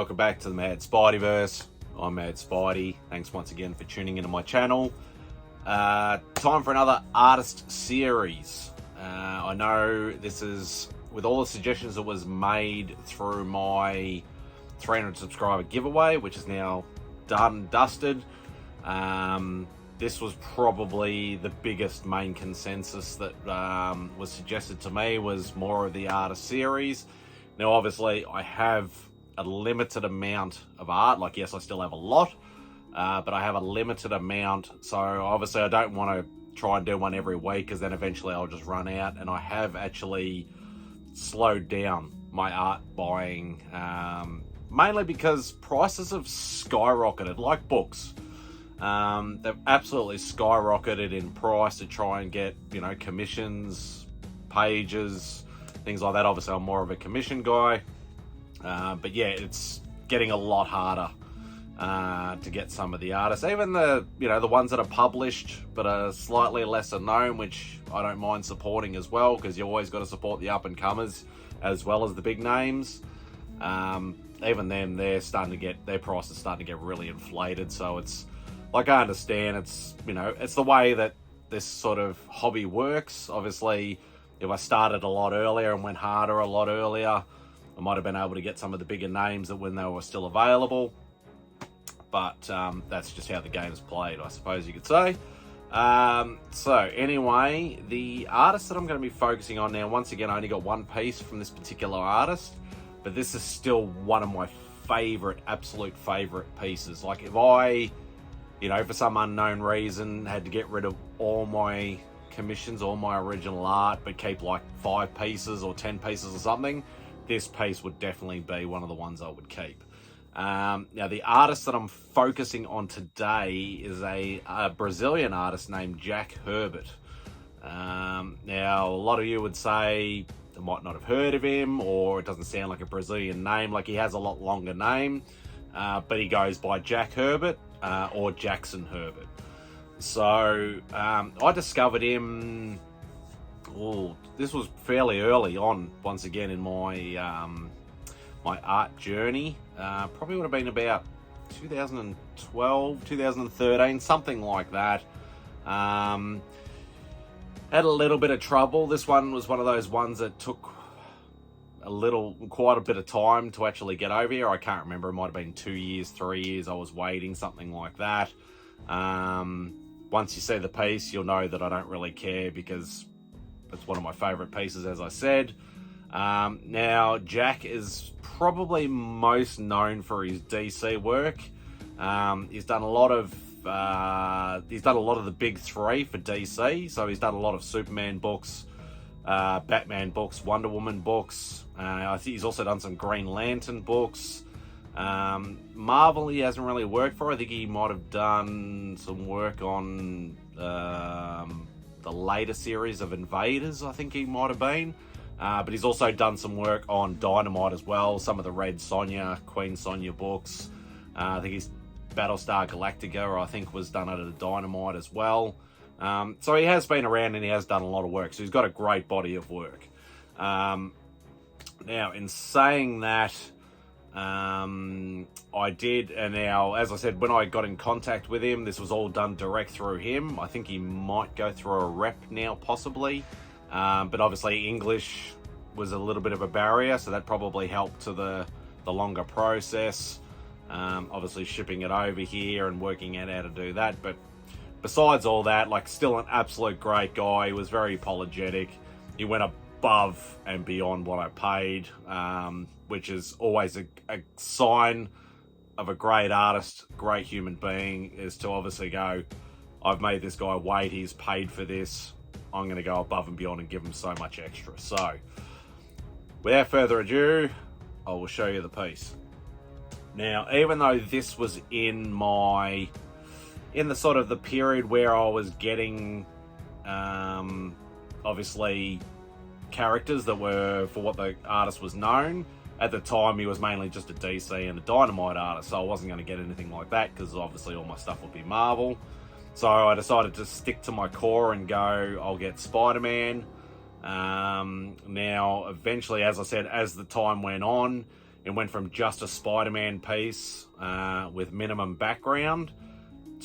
Welcome back to the MadSpideyverse. I'm MadSpidey. Thanks once again for tuning into my channel. Time for another artist series. I know this is, with all the suggestions that was made through my 300 subscriber giveaway, which is now done and dusted. This was probably the biggest main consensus that was suggested to me, was more of the artist series. Now, obviously, I have a limited amount of art. Like, yes, I still have a lot, but I have a limited amount. So, obviously, I don't want to try and do one every week, because then eventually I'll just run out. And I have actually slowed down my art buying, mainly because prices have skyrocketed, like books. They've absolutely skyrocketed in price to try and get, commissions, pages, things like that. Obviously, I'm more of a commission guy. But yeah, it's getting a lot harder to get some of the artists. Even the ones that are published but are slightly lesser known, which I don't mind supporting as well, because you always got to support the up-and-comers as well as the big names. Even them, their prices starting to get really inflated. So it's, like, I understand it's the way that this sort of hobby works. Obviously, if I started a lot earlier and went harder a lot earlier, I might have been able to get some of the bigger names that when they were still available. But that's just how the game's played, I suppose you could say. So anyway, the artist that I'm going to be focusing on now, once again, I only got one piece from this particular artist, but this is still one of my absolute favorite pieces. Like, if I, for some unknown reason, had to get rid of all my commissions, all my original art, but keep like 5 pieces or 10 pieces or something, this piece would definitely be one of the ones I would keep. Now, the artist that I'm focusing on today is a Brazilian artist named Jack Herbert. Now, a lot of you would say they might not have heard of him, or it doesn't sound like a Brazilian name. Like, he has a lot longer name, but he goes by Jack Herbert or Jackson Herbert. So I discovered him. This was fairly early on, once again, in my my art journey. Probably would have been about 2012, 2013, something like that. Had a little bit of trouble. This one was one of those ones that took quite a bit of time to actually get over here. I can't remember. It might have been 2 years, 3 years. I was waiting, something like that. Once you see the piece, you'll know that I don't really care, because it's one of my favorite pieces, as I said. Now, Jack is probably most known for his DC work. He's done a lot of the big 3 for DC. So he's done a lot of Superman books, Batman books, Wonder Woman books. I think he's also done some Green Lantern books. Marvel he hasn't really worked for. I think he might have done some work on the later series of Invaders, I think he might have been. But he's also done some work on Dynamite as well, some of the Red Sonja, Queen Sonja books. I think he's Battlestar Galactica, I think, was done under the Dynamite as well. So he has been around and he has done a lot of work. So he's got a great body of work. Now, in saying that, I did, and now, as I said, when I got in contact with him, this was all done direct through him. I think he might go through a rep now, possibly. But obviously English was a little bit of a barrier, so that probably helped to the longer process. Obviously shipping it over here and working out how to do that. But besides all that, like, still an absolute great guy. He was very apologetic. He went above and beyond what I paid, which is always a sign of a great artist, great human being, is to obviously go, I've made this guy wait, he's paid for this, I'm going to go above and beyond and give him so much extra. So, without further ado, I will show you the piece. Now, even though this was in the sort of the period where I was getting, obviously, characters that were for what the artist was known, at the time he was mainly just a DC and a Dynamite artist, so I wasn't going to get anything like that, because obviously all my stuff would be Marvel. So I decided to stick to my core and go, I'll get Spider-Man. Now, eventually, as I said, as the time went on, It went from just a Spider-Man piece with minimum background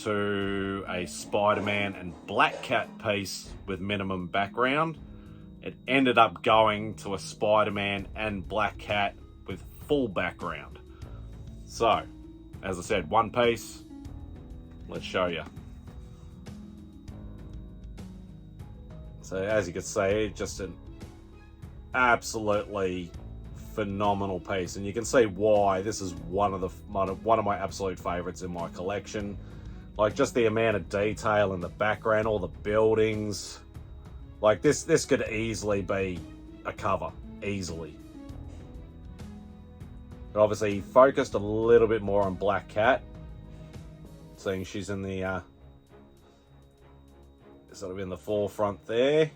to a Spider-Man and Black Cat piece with minimum background. It ended up going to a Spider-Man and Black Cat with full background. So, as I said, one piece. Let's show you. So, as you can see, just an absolutely phenomenal piece, and you can see why this is one of my absolute favorites in my collection. Like, just the amount of detail in the background, all the buildings. Like, this could easily be a cover, easily. But obviously he focused a little bit more on Black Cat, seeing she's in the sort of in the forefront there.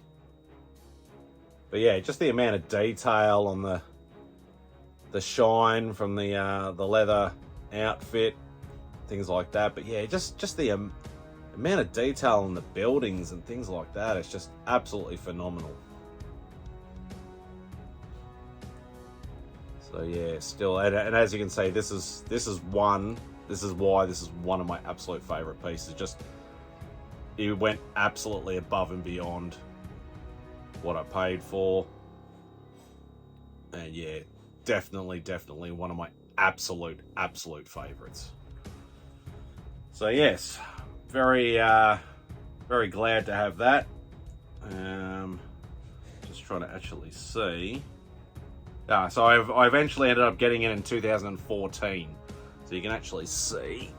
But yeah, just the amount of detail on the shine from the leather outfit, things like that. But yeah, just the amount of detail in the buildings and things like that, it's just absolutely phenomenal. So yeah, still, and as you can see, this is why this is one of my absolute favorite pieces. Just, it went absolutely above and beyond what I paid for, and yeah, definitely one of my absolute favorites. So yes, very glad to have that. Just trying to actually see. So I eventually ended up getting it in 2014. So you can actually see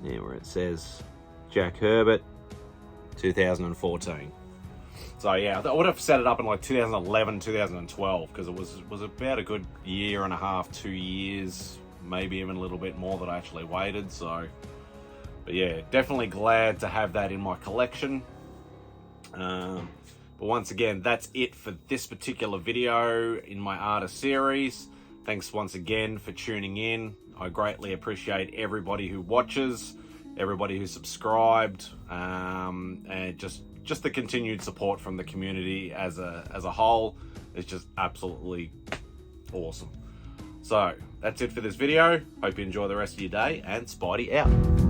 there where it says Jack Herbert 2014. So yeah, I would have set it up in like 2011, 2012, because it was about a good year and a half, 2 years, maybe even a little bit more that I actually waited. So, but yeah, definitely glad to have that in my collection. But once again, that's it for this particular video in my artist series. Thanks once again for tuning in. I greatly appreciate everybody who watches, everybody who subscribed, and just the continued support from the community as a whole is just absolutely awesome. So that's it for this video. Hope you enjoy the rest of your day, and Spidey out.